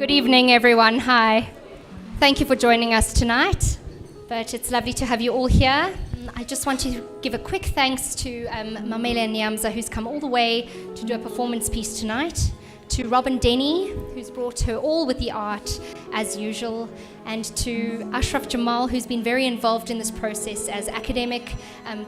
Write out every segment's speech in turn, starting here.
Good evening, everyone. Hi. Thank you for joining us tonight, but it's lovely to have you all here. I just want to give a quick thanks to Mamela Nyamza, who's come all the way to do a performance piece tonight, to Robyn Denny, who's brought her all with the art as usual, and to Ashraf Jamal, who's been very involved in this process as academic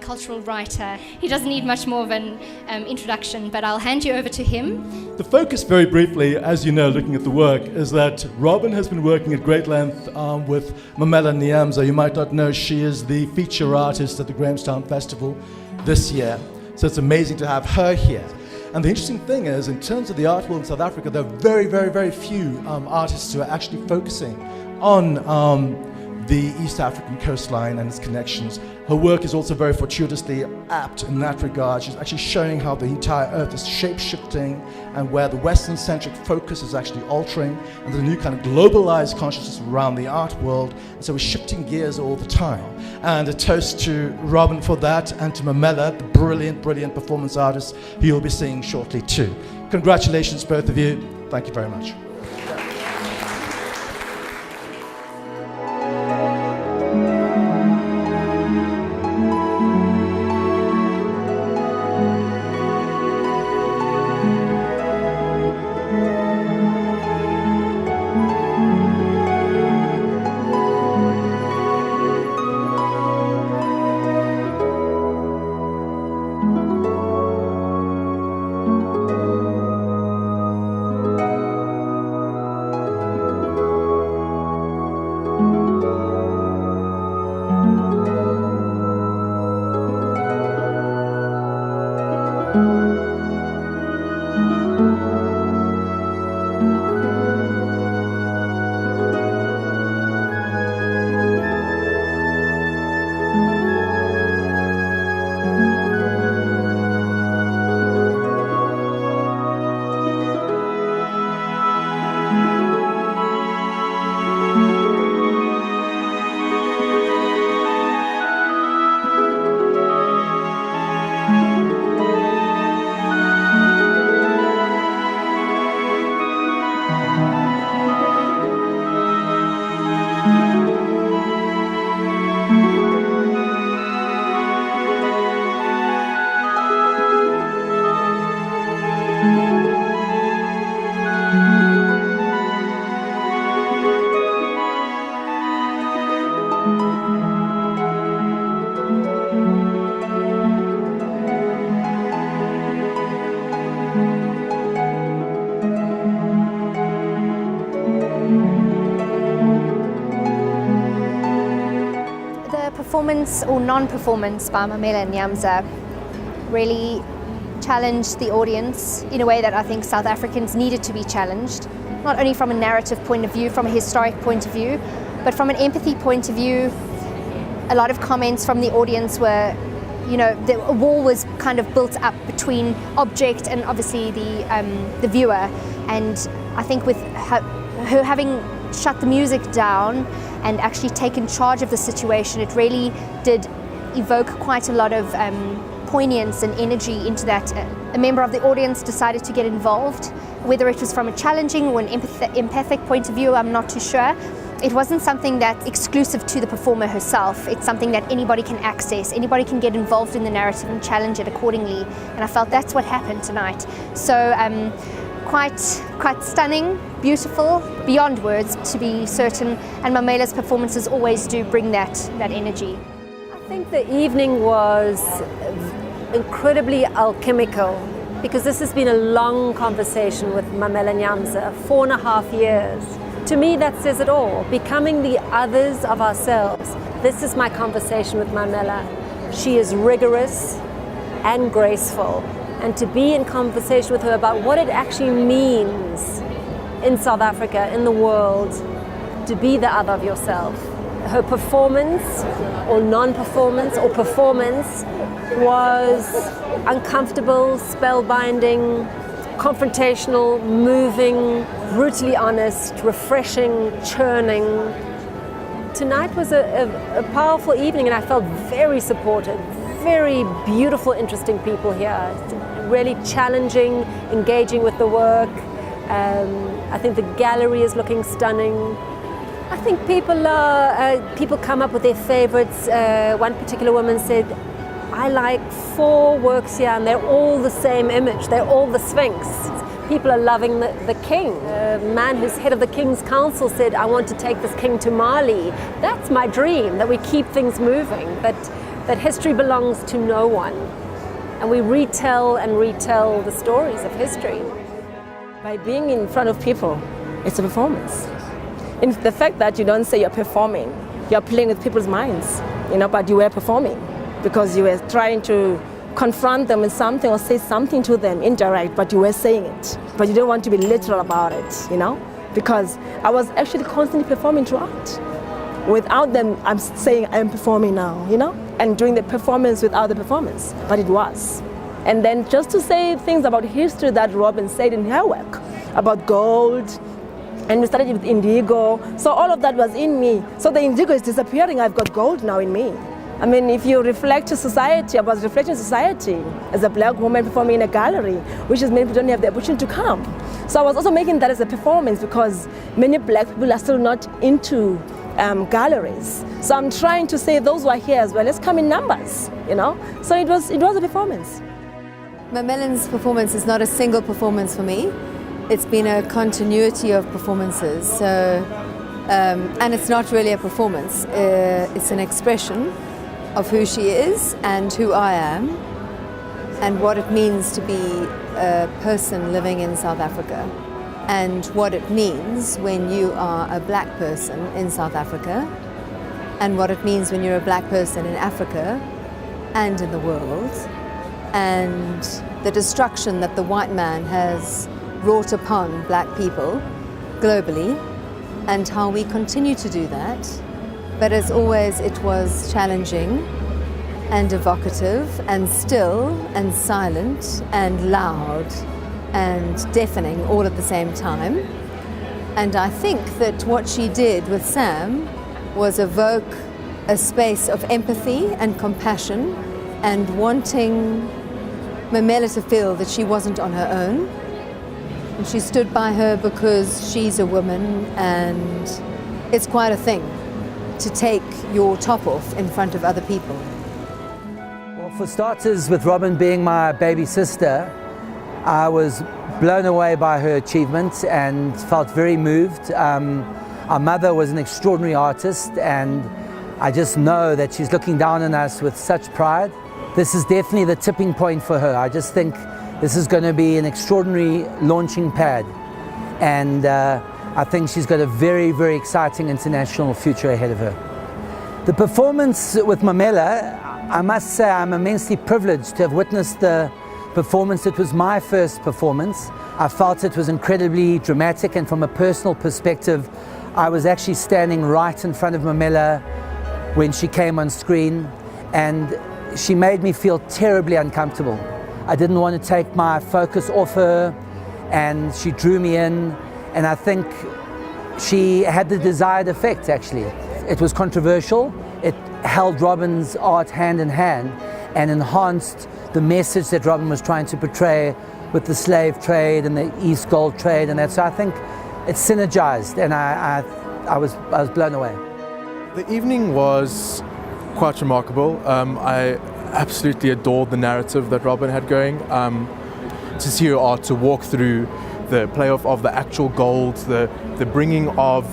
cultural writer. He doesn't need much more of an introduction, but I'll hand you over to him. The focus, very briefly, as you know, looking at the work, is that Robyn has been working at great length with Mamela Nyamza. You might not know she is the feature artist at the Grahamstown Festival this year, so it's amazing to have her here. And the interesting thing is, in terms of the art world in South Africa, there are very, very, very few artists who are actually focusing on the East African coastline and its connections. Her work is also very fortuitously apt in that regard. She's actually showing how the entire earth is shape-shifting and where the Western-centric focus is actually altering, and there's a new kind of globalized consciousness around the art world, and so we're shifting gears all the time. And a toast to Robyn for that, and to Mamela, the brilliant, brilliant performance artist who you'll be seeing shortly too. Congratulations, both of you. Thank you very much. Performance or non-performance by Mamela Nyamza really challenged the audience in a way that I think South Africans needed to be challenged, not only from a narrative point of view, from a historic point of view, but from an empathy point of view. A lot of comments from the audience were, a wall was kind of built up between object and obviously the viewer, and I think with her having shut the music down and actually taken charge of the situation, it really did evoke quite a lot of poignance and energy into that. A member of the audience decided to get involved, whether it was from a challenging or an empathic point of view, I'm not too sure. It wasn't something that's exclusive to the performer herself. It's something that anybody can access. Anybody can get involved in the narrative and challenge it accordingly. And I felt that's what happened tonight. So quite stunning, beautiful, beyond words to be certain. And Mamela's performances always do bring that energy. I think the evening was incredibly alchemical, because this has been a long conversation with Mamela Nyamza, 4.5 years. To me, that says it all. Becoming the others of ourselves. This is my conversation with Mamela. She is rigorous and graceful. And to be in conversation with her about what it actually means in South Africa, in the world, to be the other of yourself. Her performance, or non-performance, or performance, was uncomfortable, spellbinding, confrontational, moving, brutally honest, refreshing, churning. Tonight was a powerful evening, and I felt very supported. Very beautiful, interesting people here. Really challenging, engaging with the work, I think the gallery is looking stunning. I think people come up with their favorites. One particular woman said, I like 4 works here and they're all the same image. They're all the Sphinx. People are loving the king. A man who's head of the King's Council said, I want to take this king to Mali. That's my dream, that we keep things moving, that history belongs to no one. And we retell and retell the stories of history. By being in front of people, it's a performance. In the fact that you don't say you're performing, you're playing with people's minds, but you were performing because you were trying to confront them with something or say something to them indirect, but you were saying it. But you don't want to be literal about it, because I was actually constantly performing throughout. Without them, I'm saying I'm performing now, and doing the performance without the performance, but it was. And then just to say things about history that Robyn said in her work, about gold, and we started with indigo, so all of that was in me. So the indigo is disappearing, I've got gold now in me. I mean, if you reflect to society, I was reflecting society as a black woman performing in a gallery, which is many people don't have the opportunity to come. So I was also making that as a performance because many black people are still not into galleries. So I'm trying to say those who are here as well, let's come in numbers, So it was a performance. Mamella's performance is not a single performance for me. It's been a continuity of performances. So, and it's not really a performance. It's an expression of who she is and who I am and what it means to be a person living in South Africa and what it means when you are a black person in South Africa and what it means when you're a black person in Africa and in the world, and the destruction that the white man has wrought upon black people globally and how we continue to do that. But as always, it was challenging and evocative and still and silent and loud and deafening all at the same time. And I think that what she did with Sam was evoke a space of empathy and compassion and wanting Mamela to feel that she wasn't on her own. And she stood by her because she's a woman and it's quite a thing to take your top off in front of other people. Well, for starters, with Robyn being my baby sister, I was blown away by her achievement and felt very moved. Our mother was an extraordinary artist and I just know that she's looking down on us with such pride. This is definitely the tipping point for her. I just think this is going to be an extraordinary launching pad and I think she's got a very, very exciting international future ahead of her. The performance with Mamela, I must say I'm immensely privileged to have witnessed the performance. It was my first performance. I felt it was incredibly dramatic, and from a personal perspective, I was actually standing right in front of Mamela when she came on screen, and she made me feel terribly uncomfortable. I didn't want to take my focus off her, and she drew me in, and I think she had the desired effect actually. It was controversial, it held Robyn's art hand in hand and enhanced the message that Robyn was trying to portray with the slave trade and the East gold trade and that. So I think it synergized, and I was blown away. The evening was quite remarkable. I absolutely adored the narrative that Robyn had going. To see her art, to walk through the playoff of the actual gold, the bringing of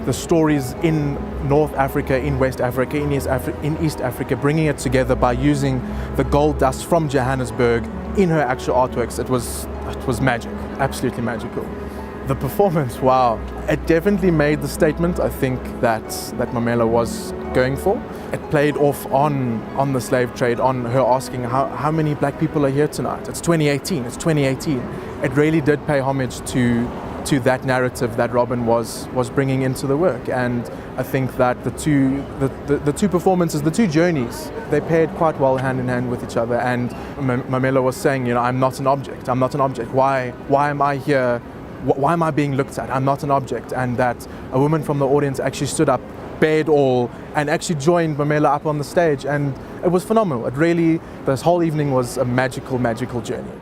the stories in North Africa, in West Africa, in East Africa, bringing it together by using the gold dust from Johannesburg in her actual artworks. It was magic, absolutely magical. The performance, wow, it definitely made the statement I think that Mamela was going for. It played off on the slave trade, on her asking how many black people are here tonight. It's 2018. It really did pay homage to that narrative that Robyn was bringing into the work, and I think that the two performances, the two journeys, they paired quite well hand in hand with each other. And Mamela was saying, I'm not an object. I'm not an object. Why am I here? Why am I being looked at? I'm not an object. And that a woman from the audience actually stood up, bared all, and actually joined Mamela up on the stage, and it was phenomenal. It really, this whole evening was a magical, magical journey.